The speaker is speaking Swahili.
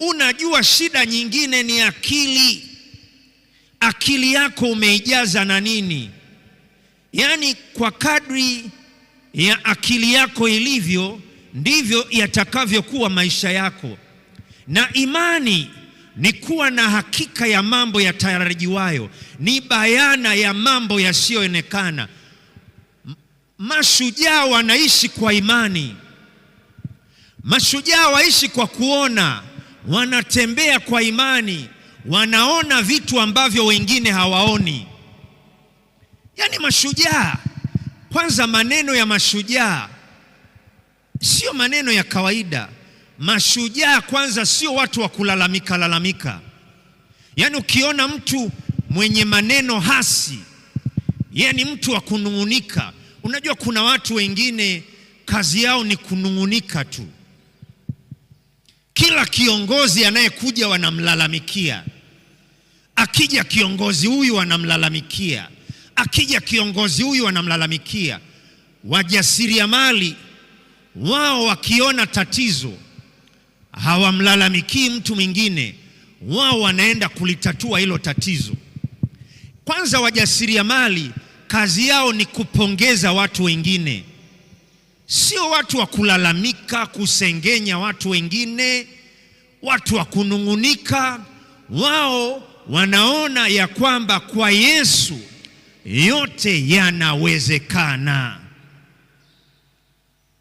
Unajua shida nyingine ni akili. Akili yako umeijaza na nini? Yaani kwa kadri ya akili yako ilivyo, ndivyo yatakavyokuwa maisha yako. Na imani ni kuwa na hakika ya mambo yatarajiwayo, ni bayana ya mambo yasiyoonekana. Mashujaa wanaishi kwa imani. Mashujaa waishi kwa kuona, wanatembea kwa imani, wanaona vitu ambavyo wengine hawaoni. Yaani mashujaa, kwanza maneno ya mashujaa sio maneno ya kawaida. Mashujaa kwanza sio watu wa kulalamika. Yaani ukiona mtu mwenye maneno hasi, yeye ni mtu wa kunung'unika. Unajua kuna watu wengine kazi yao ni kunung'unika tu. Kila kiongozi anayekuja wanamlalamikia. Akija kiongozi huyu wanamlalamikia. Akija kiongozi huyu wanamlalamikia. Wajasiriamali wao wakiona tatizo hawamlalamikii mtu mwingine, wao wanaenda kulitatua hilo tatizo. Kwanza wajasiriamali kazi yao ni kupongeza watu wengine, sio watu wa kulalamika, kusengenya watu wengine, watu wa kunung'unika. Wao wanaona ya kwamba kwa Yesu yote yanawezekana.